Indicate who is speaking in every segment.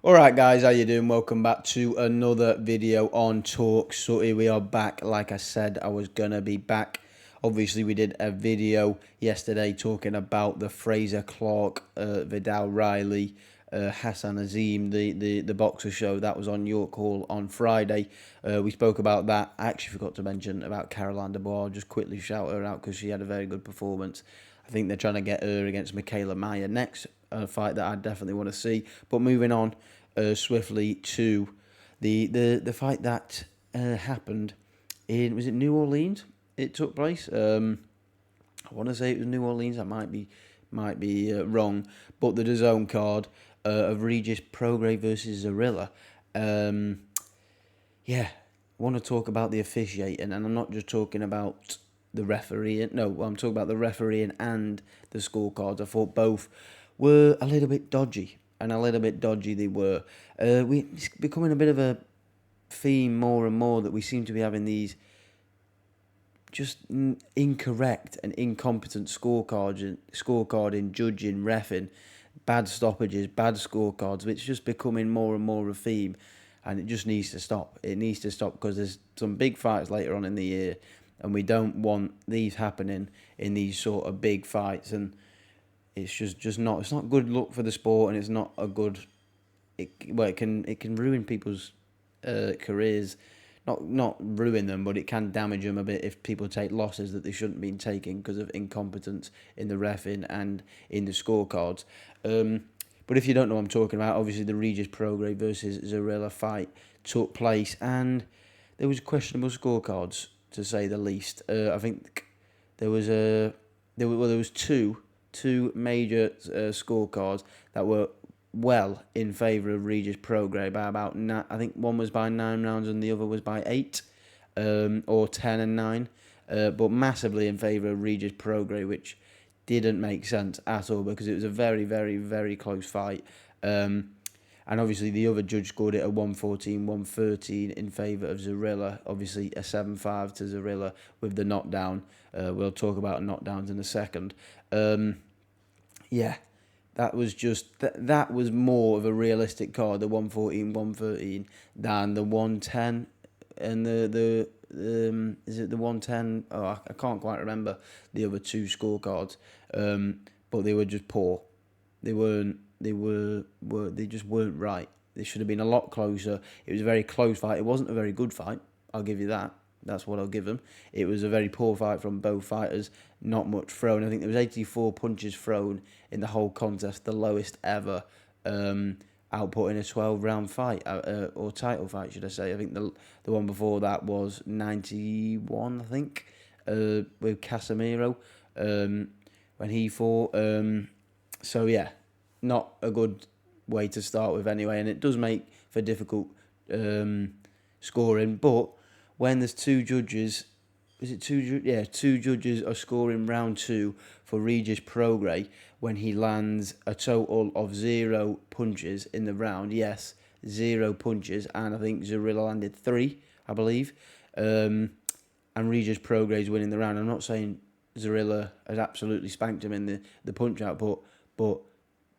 Speaker 1: Alright guys, how you doing? Welcome back to another video on Talk Sutty. We are back. Like I said, I was gonna be back. Obviously, we did a video yesterday talking about the Fraser Clark, Vidal Riley, Hassan Azim, the boxer show that was on York Hall on Friday. We spoke about that. I actually forgot to mention about Caroline Dubois. I'll just quickly shout her out because she had a very good performance. I think they're trying to get her against Michaela Mayer next, a fight that I definitely want to see. But moving on swiftly to the fight that happened in, was it New Orleans? It took place. I want to say it was New Orleans. I might be wrong, but the DAZN card of Regis Prograis versus Zorilla. Yeah, I want to talk about the officiating, and I'm not just talking about the refereeing. No, I'm talking about the refereeing and the scorecards. I thought both were a little bit dodgy, and a little bit dodgy they were. It's becoming a bit of a theme more and more that we seem to be having these just incorrect and incompetent scorecarding, judging, reffing, bad stoppages, bad scorecards, which is just becoming more and more a theme, and it just needs to stop. It needs to stop because there's some big fights later on in the year, and we don't want these happening in these sort of big fights, and it's just not. It's not good look for the sport, and it's not a good. It can ruin people's careers. Not ruin them, but it can damage them a bit if people take losses that they shouldn't be taking because of incompetence in the reffing and in the scorecards. But if you don't know what I'm talking about, obviously the Regis Prograis versus Zorilla fight took place, and there was questionable scorecards to say the least. I think there was two major scorecards that were well in favour of Regis Prograis by about I think one was by 9 rounds and the other was by 8, or 10 and 9, but massively in favour of Regis Prograis, which didn't make sense at all because it was a very, very, very close fight. And obviously the other judge scored it a 114-113 in favour of Zorilla. Obviously a 7-5 to Zorilla with the knockdown. We'll talk about knockdowns in a second. Yeah, that was just that was more of a realistic card, the 114-113, than the 110 and the is it the 110? Oh, I can't quite remember the other two scorecards. But they were just poor. They just weren't right. They should have been a lot closer. It was a very close fight. It wasn't a very good fight. I'll give you that. That's what I'll give them. It was a very poor fight from both fighters. Not much thrown. I think there was 84 punches thrown in the whole contest, the lowest ever output in a 12-round fight, or title fight, should I say. I think the one before that was 91, I think, with Casemiro when he fought. So, yeah, not a good way to start with anyway, and it does make for difficult scoring, but when there's two judges, two judges are scoring round 2 for Regis Prograis when he lands a total of 0 punches in the round. Yes, 0 punches, and I think Zorilla landed 3, I believe. And Regis Prograis winning the round. I'm not saying Zorilla has absolutely spanked him in the punch output, but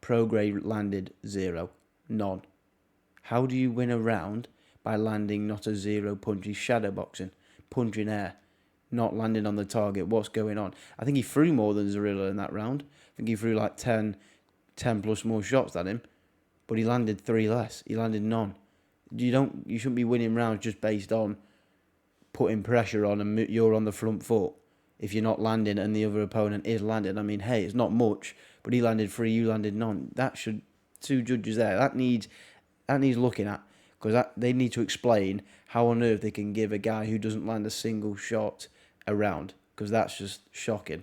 Speaker 1: Prograis landed 0, none. How do you win a round by landing not a 0 punch? He's shadowboxing, punching air, not landing on the target. What's going on? I think he threw more than Zorilla in that round. I think he threw like 10 plus more shots at him, but he landed 3 less. He landed none. You shouldn't be winning rounds just based on putting pressure on and you're on the front foot. If you're not landing and the other opponent is landing, I mean, hey, it's not much, but he landed 3, you landed none. That should, two judges there. That needs looking at. Because they need to explain how on earth they can give a guy who doesn't land a single shot a round. Because that's just shocking.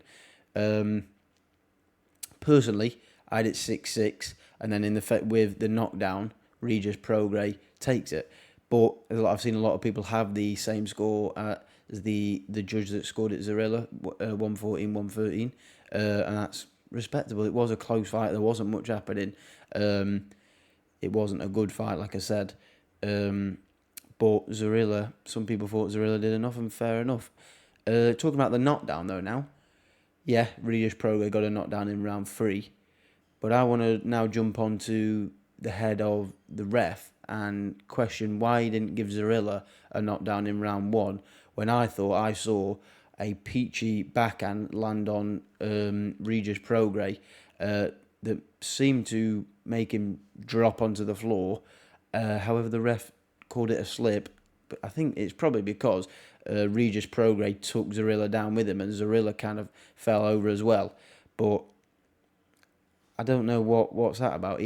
Speaker 1: Personally, I had it 6-6. And then with the knockdown, Regis Prograis takes it. But I've seen a lot of people have the same score as the judge that scored it, Zorilla, 114-113. And that's respectable. It was a close fight. There wasn't much happening. It wasn't a good fight, like I said. But Zorilla, some people thought Zorilla did enough, and fair enough. Talking about the knockdown, though, now. Yeah, Regis Prograis got a knockdown in round 3. But I want to now jump on to the head of the ref and question why he didn't give Zorilla a knockdown in round 1 when I thought I saw a peachy backhand land on Regis Prograis that seemed to make him drop onto the floor. However, the ref called it a slip. But I think it's probably because Regis Prograis took Zorilla down with him and Zorilla kind of fell over as well. But I don't know what's that about.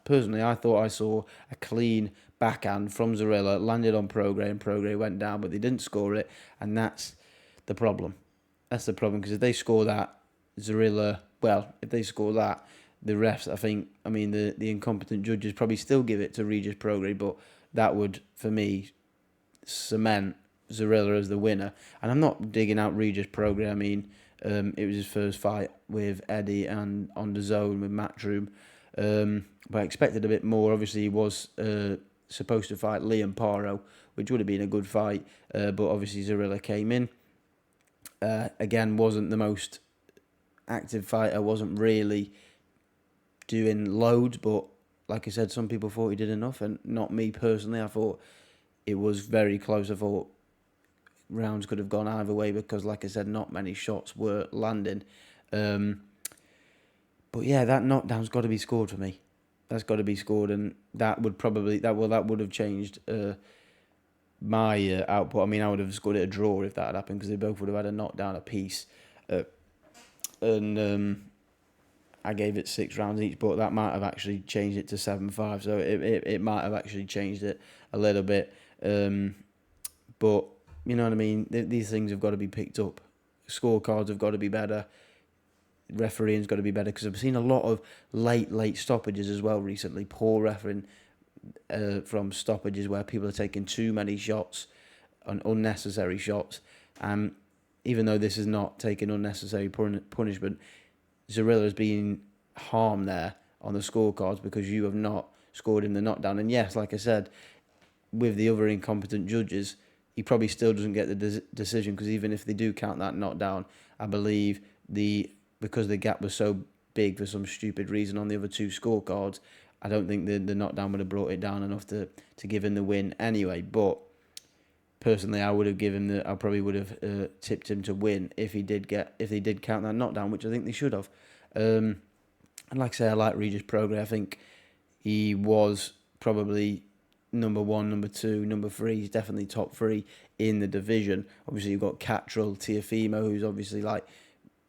Speaker 1: Personally, I thought I saw a clean backhand from Zorilla, landed on Prograis, and Prograis went down, but they didn't score it, and that's the problem. That's the problem, because if they score that, Zorilla, well, if they score that, the refs, the incompetent judges probably still give it to Regis Prograis, but that would, for me, cement Zorilla as the winner. And I'm not digging out Regis Prograis. It was his first fight with Eddie and on the zone with Matchroom. But I expected a bit more. Obviously, he was supposed to fight Liam Paro, which would have been a good fight. But obviously, Zorilla came in. Again, wasn't the most active fighter, wasn't really doing loads. But like I said, some people thought he did enough, and not me personally. I thought it was very close. I thought rounds could have gone either way because, like I said, not many shots were landing. But yeah, that knockdown's got to be scored for me. That's got to be scored, and that would have changed my output. I would have scored it a draw if that had happened because they both would have had a knockdown apiece. And I gave it 6 rounds each, but that might have actually changed it to 7-5. So it might have actually changed it a little bit. But you know what I mean? These things have got to be picked up. Scorecards have got to be better. Refereeing's got to be better, because I've seen a lot of late stoppages as well recently. Poor refereeing from stoppages where people are taking too many shots and unnecessary shots. Even though this is not taking unnecessary punishment, Zorilla's being harmed there on the scorecards because you have not scored him the knockdown. And yes, like I said, with the other incompetent judges, he probably still doesn't get the decision, because even if they do count that knockdown, I believe because the gap was so big for some stupid reason on the other 2 scorecards, I don't think the knockdown would have brought it down enough to give him the win anyway. But personally, I probably would have tipped him to win if they did count that knockdown, which I think they should have. And like I say, I like Regis Prograis. I think he was probably number 1, number 2, number 3. He's definitely top 3 in the division. Obviously, you've got Catrell Tiafimo, who's obviously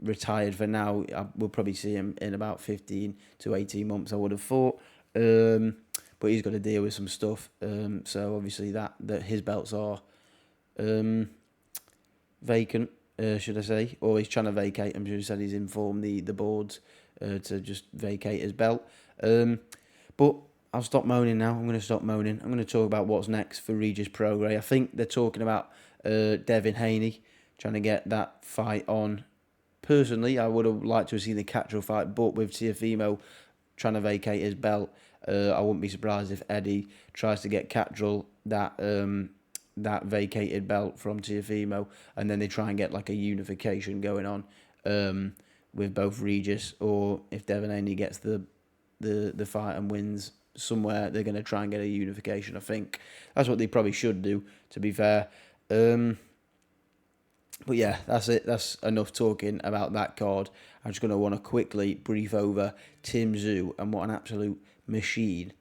Speaker 1: retired for now. We'll probably see him in about 15 to 18 months, I would have thought. But he's got to deal with some stuff. So obviously that his belts are vacant, should I say, or he's trying to vacate. I'm sure he said he's informed the boards to just vacate his belt. But I'll stop moaning now. I'm going to stop moaning. I'm going to talk about what's next for Regis Prograis. I think they're talking about Devin Haney trying to get that fight on. Personally, I would have liked to have seen the Catrell fight, but with Tiafimo trying to vacate his belt, I wouldn't be surprised if Eddie tries to get Catrell that vacated belt from Tiafimo, and then they try and get a unification going on with both Regis, or if Devin Haney gets the fight and wins somewhere, they're going to try and get a unification. I think that's what they probably should do, to be fair. But yeah, that's it. That's enough talking about that card. I'm just going to want to quickly brief over Tim Tszyu and what an absolute machine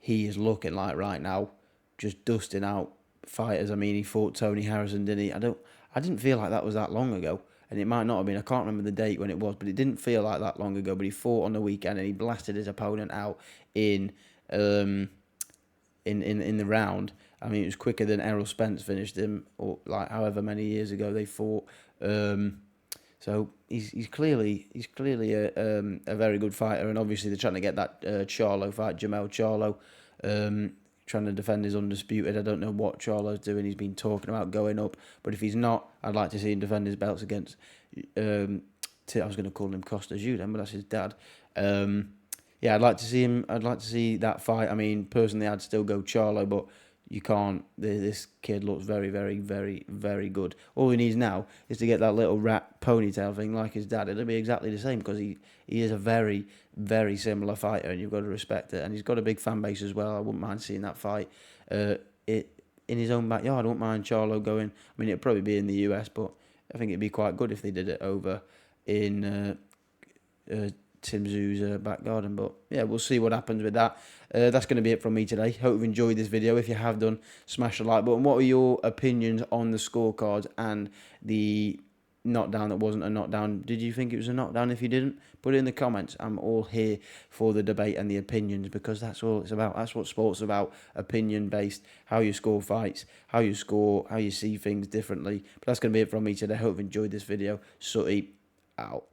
Speaker 1: he is looking like right now. Just dusting out fighters. He fought Tony Harrison, didn't he? I didn't feel like that was that long ago. And it might not have been. I can't remember the date when it was, but it didn't feel like that long ago. But he fought on the weekend and he blasted his opponent out in the round. It was quicker than Errol Spence finished him, or however many years ago they fought. So he's clearly a very good fighter, and obviously they're trying to get that Charlo fight, Jamel Charlo, trying to defend his Undisputed. I don't know what Charlo's doing. He's been talking about going up, but if he's not, I'd like to see him defend his belts against. I was going to call him Costa Tszyu then, but that's his dad. Yeah, I'd like to see him. I'd like to see that fight. Personally, I'd still go Charlo, but you can't. This kid looks very, very, very, very good. All he needs now is to get that little rat ponytail thing like his dad. It'll be exactly the same because he is a very, very similar fighter, and you've got to respect it. And he's got a big fan base as well. I wouldn't mind seeing that fight. In his own backyard. I wouldn't mind Charlo going. I mean, it'd probably be in the US, but I think it'd be quite good if they did it over in Tim Zoo's back garden. But yeah, we'll see what happens with that. That's going to be it from me today. Hope you've enjoyed this video. If you have done, smash the like button. What are your opinions on the scorecards and the knockdown that wasn't a knockdown? Did you think it was a knockdown? If you didn't, put it in the comments. I'm all here for the debate and the opinions, because that's all it's about. That's what sport's about. Opinion based, how you score fights, how you score, how you see things differently. But that's going to be it from me today. Hope you've enjoyed this video. Sooty out.